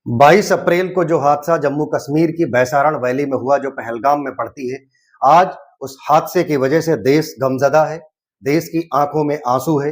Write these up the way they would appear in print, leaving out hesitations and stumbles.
22 अप्रैल को जो हादसा जम्मू कश्मीर की बैसारण वैली में हुआ, जो पहलगाम में पड़ती है, आज उस हादसे की वजह से देश गमजदा है। देश की आंखों में आंसू है,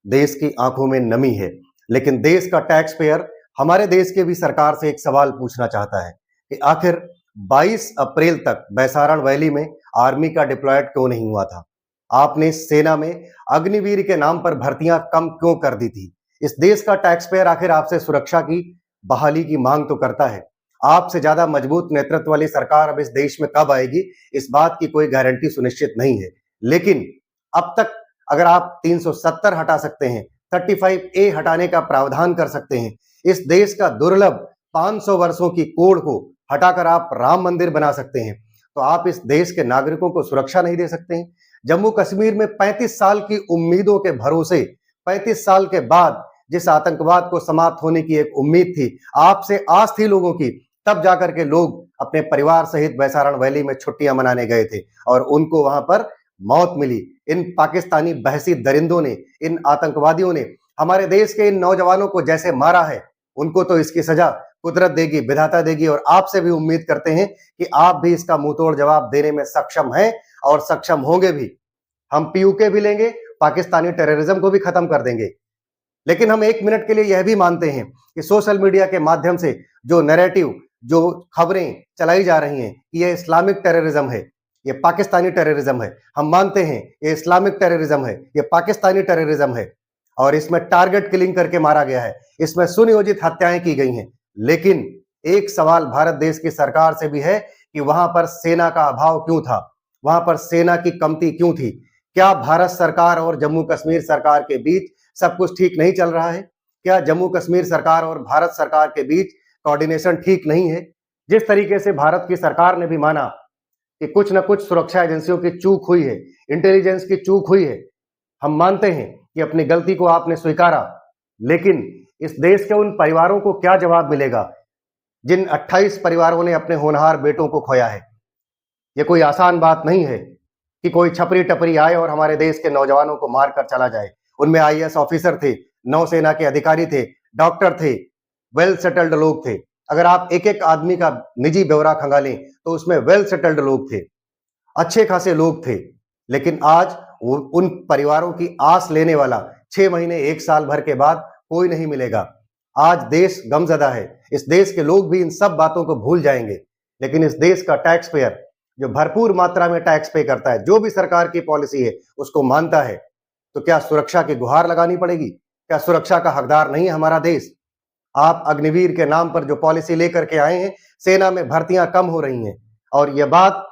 देश की आंखों में नमी है। लेकिन देश का टैक्स पेयर हमारे देश के भी सरकार से एक सवाल पूछना चाहता है कि आखिर 22 अप्रैल तक बैसारण वैली में आर्मी का डिप्लॉयड क्यों नहीं हुआ था? आपने सेना में अग्निवीर के नाम पर भर्तियां कम क्यों कर दी थी? इस देश का टैक्स पेयर आखिर आपसे सुरक्षा की बहाली की मांग तो करता है। आपसे ज्यादा मजबूत नेतृत्व वाली सरकार अब इस देश में कब आएगी, इस बात की कोई गारंटी सुनिश्चित नहीं है। लेकिन अब तक अगर आप 370 हटा सकते हैं, 35A हटाने का प्रावधान कर सकते हैं, इस देश का दुर्लभ 500 वर्षों की कोड को हटाकर आप राम मंदिर बना सकते हैं, तो आप इस देश के नागरिकों को सुरक्षा नहीं दे सकते हैं। जम्मू कश्मीर में 35 साल की उम्मीदों के भरोसे 35 साल के बाद जिस आतंकवाद को समाप्त होने की एक उम्मीद थी, आपसे आस थी लोगों की, तब जाकर के लोग अपने परिवार सहित बैसारण वैली में छुट्टियां मनाने गए थे और उनको वहां पर मौत मिली। इन पाकिस्तानी बहसी दरिंदों ने, इन आतंकवादियों ने हमारे देश के इन नौजवानों को जैसे मारा है, उनको तो इसकी सजा कुदरत देगी, विधाता देगी। और आपसे भी उम्मीद करते हैं कि आप भी इसका मुंहतोड़ जवाब देने में सक्षम हैं और सक्षम होंगे भी। हम पीयूके भी लेंगे, पाकिस्तानी टेररिज्म को भी खत्म कर देंगे। लेकिन हम एक मिनट के लिए यह भी मानते हैं कि सोशल मीडिया के माध्यम से जो नैरेटिव, जो खबरें चलाई जा रही हैं कि यह इस्लामिक टेररिज्म है, ये पाकिस्तानी टेररिज्म है, हम मानते हैं ये इस्लामिक टेररिज्म है, ये पाकिस्तानी टेररिज्म है और इसमें टारगेट किलिंग करके मारा गया है, इसमें सुनियोजित हत्याएं की गई हैं। लेकिन एक सवाल भारत देश की सरकार से भी है कि वहां पर सेना का अभाव क्यों था, वहां पर सेना की कमती क्यों थी? क्या भारत सरकार और जम्मू कश्मीर सरकार के बीच सब कुछ ठीक नहीं चल रहा है? क्या जम्मू कश्मीर सरकार और भारत सरकार के बीच कोऑर्डिनेशन ठीक नहीं है? जिस तरीके से भारत की सरकार ने भी माना कि कुछ न कुछ सुरक्षा एजेंसियों की चूक हुई है, इंटेलिजेंस की चूक हुई है, हम मानते हैं कि अपनी गलती को आपने स्वीकारा, लेकिन इस देश के उन परिवारों को क्या जवाब मिलेगा जिन 28 परिवारों ने अपने होनहार बेटों को खोया है? यह कोई आसान बात नहीं है कि कोई छपरी टपरी आए और हमारे देश के नौजवानों को मारकर चला जाए। उनमें आईएएस ऑफिसर थे, नौसेना के अधिकारी थे, डॉक्टर थे, वेल सेटल्ड लोग थे। अगर आप एक एक आदमी का निजी ब्यौरा खंगालें तो उसमें वेल सेटल्ड लोग थे, अच्छे खासे लोग थे। लेकिन आज उन परिवारों की आस लेने वाला 6 महीने 1 साल भर के बाद कोई नहीं मिलेगा। आज देश गमजदा है, इस देश के लोग भी इन सब बातों को भूल जाएंगे। लेकिन इस देश का टैक्स पेयर जो भरपूर मात्रा में टैक्स पे करता है, जो भी सरकार की पॉलिसी है उसको मानता है, तो क्या सुरक्षा की गुहार लगानी पड़ेगी? क्या सुरक्षा का हकदार नहीं है हमारा देश? आप अग्निवीर के नाम पर जो पॉलिसी लेकर के आए हैं, सेना में भर्तियां कम हो रही हैं और यह बात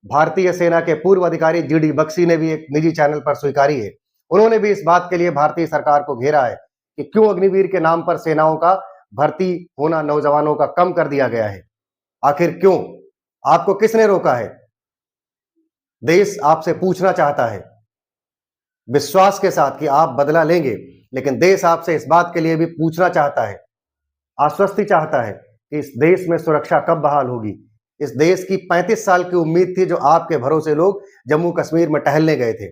भारतीय सेना के पूर्व अधिकारी जीडी बख्शी ने भी एक निजी चैनल पर स्वीकारी है। उन्होंने भी इस बात के लिए भारतीय सरकार को घेरा है कि क्यों अग्निवीर के नाम पर सेनाओं का भर्ती होना नौजवानों का कम कर दिया गया है। आखिर क्यों? आपको किसने रोका है? देश आपसे पूछना चाहता है विश्वास के साथ कि आप बदला लेंगे, लेकिन देश आपसे इस बात के लिए भी पूछना चाहता है, आश्वस्ति चाहता है कि इस देश में सुरक्षा कब बहाल होगी। इस देश की 35 साल की उम्मीद थी जो आपके भरोसे लोग जम्मू कश्मीर में टहलने गए थे।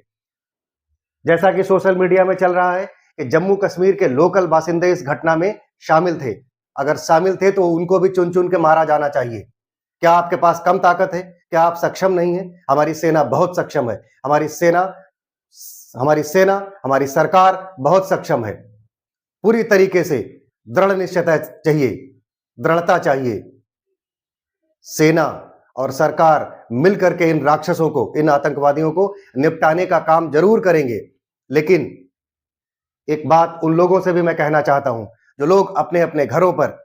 जैसा कि सोशल मीडिया में चल रहा है कि जम्मू कश्मीर के लोकल बासिंदे इस घटना में शामिल थे। अगर शामिल थे तो उनको भी चुन चुन के मारा जाना चाहिए। क्या आपके पास कम ताकत है? क्या आप सक्षम नहीं है? हमारी सेना बहुत सक्षम है। हमारी सेना, हमारी सरकार बहुत सक्षम है। पूरी तरीके से दृढ़ निश्चयता चाहिए, दृढ़ता चाहिए। सेना और सरकार मिलकर के इन राक्षसों को, इन आतंकवादियों को निपटाने का काम जरूर करेंगे। लेकिन एक बात उन लोगों से भी मैं कहना चाहता हूं जो लोग अपने अपने घरों पर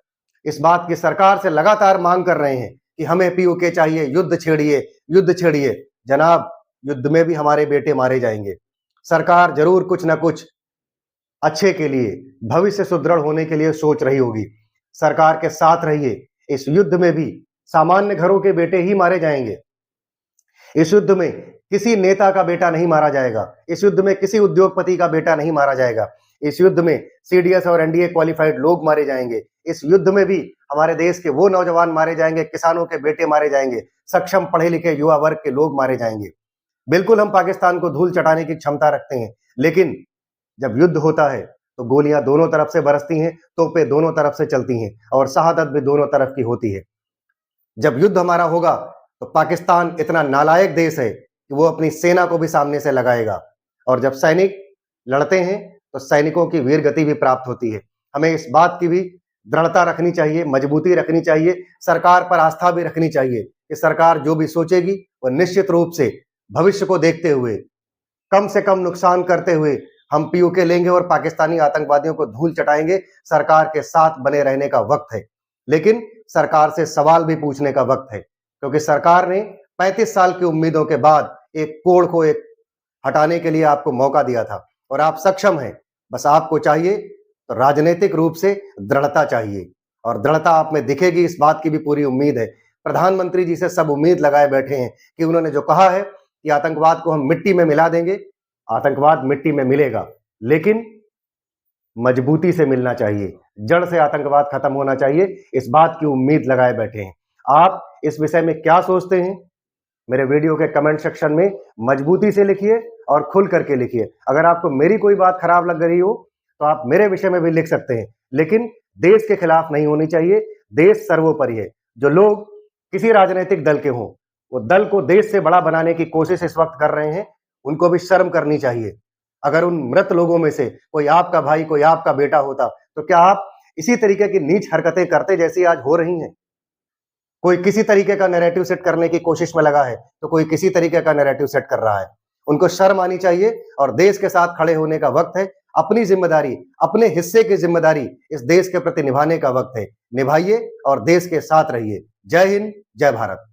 इस बात की सरकार से लगातार मांग कर रहे हैं कि हमें पीओके चाहिए, युद्ध छेड़िए, युद्ध छेड़िए। जनाब, युद्ध में भी हमारे बेटे मारे जाएंगे। सरकार जरूर कुछ ना कुछ अच्छे के लिए, भविष्य सुदृढ़ होने के लिए सोच रही होगी। सरकार के साथ रहिए। इस युद्ध में भी सामान्य घरों के बेटे ही मारे जाएंगे। इस युद्ध में किसी नेता का बेटा नहीं मारा जाएगा। इस युद्ध में किसी उद्योगपति का बेटा नहीं मारा जाएगा। इस युद्ध में सीडीएस और एनडीए क्वालिफाइड लोग मारे जाएंगे। इस युद्ध में भी हमारे देश के वो नौजवान मारे जाएंगे, किसानों के बेटे मारे जाएंगे, सक्षम पढ़े लिखे युवा वर्ग के लोग मारे जाएंगे। बिल्कुल हम पाकिस्तान को धूल चटाने की क्षमता रखते हैं, लेकिन जब युद्ध होता है तो गोलियां दोनों तरफ से बरसती हैं, तोपें दोनों तरफ से चलती हैं और शहादत भी दोनों तरफ की होती है। जब युद्ध हमारा होगा तो पाकिस्तान इतना नालायक देश है कि वो अपनी सेना को भी सामने से लगाएगा, और जब सैनिक लड़ते हैं तो सैनिकों की वीर गति भी प्राप्त होती है। हमें इस बात की भी दृढ़ता रखनी चाहिए, मजबूती रखनी चाहिए, सरकार पर आस्था भी रखनी चाहिए कि सरकार जो भी सोचेगी वो निश्चित रूप से भविष्य को देखते हुए कम से कम नुकसान करते हुए हम पीओके लेंगे और पाकिस्तानी आतंकवादियों को धूल चटाएंगे। सरकार के साथ बने रहने का वक्त है, लेकिन सरकार से सवाल भी पूछने का वक्त है, क्योंकि सरकार ने 35 साल की उम्मीदों के बाद एक कोड़ को एक हटाने के लिए आपको मौका दिया था और आप सक्षम हैं। बस आपको चाहिए तो राजनीतिक रूप से दृढ़ता चाहिए, और दृढ़ता आप में दिखेगी, इस बात की भी पूरी उम्मीद है। प्रधानमंत्री जी से सब उम्मीद लगाए बैठे हैं कि उन्होंने जो कहा है कि आतंकवाद को हम मिट्टी में मिला देंगे, आतंकवाद मिट्टी में मिलेगा, लेकिन मजबूती से मिलना चाहिए, जड़ से आतंकवाद खत्म होना चाहिए। इस बात की उम्मीद लगाए बैठे हैं। आप इस विषय में क्या सोचते हैं? मेरे वीडियो के कमेंट सेक्शन में मजबूती से लिखिए और खुल करके लिखिए। अगर आपको मेरी कोई बात खराब लग रही हो तो आप मेरे विषय में भी लिख सकते हैं, लेकिन देश के खिलाफ नहीं होनी चाहिए। देश सर्वोपरि है। जो लोग किसी राजनीतिक दल के हों, वो दल को देश से बड़ा बनाने की कोशिश इस वक्त कर रहे हैं, उनको भी शर्म करनी चाहिए। अगर उन मृत लोगों में से कोई आपका भाई, कोई आपका बेटा होता, तो क्या आप इसी तरीके की नीच हरकतें करते जैसी आज हो रही हैं? कोई किसी तरीके का नैरेटिव सेट करने की कोशिश में लगा है, तो कोई किसी तरीके का नैरेटिव सेट कर रहा है। उनको शर्म आनी चाहिए और देश के साथ खड़े होने का वक्त है। अपनी जिम्मेदारी, अपने हिस्से की जिम्मेदारी इस देश के प्रति निभाने का वक्त है। निभाइए और देश के साथ रहिए। जय हिंद, जय भारत।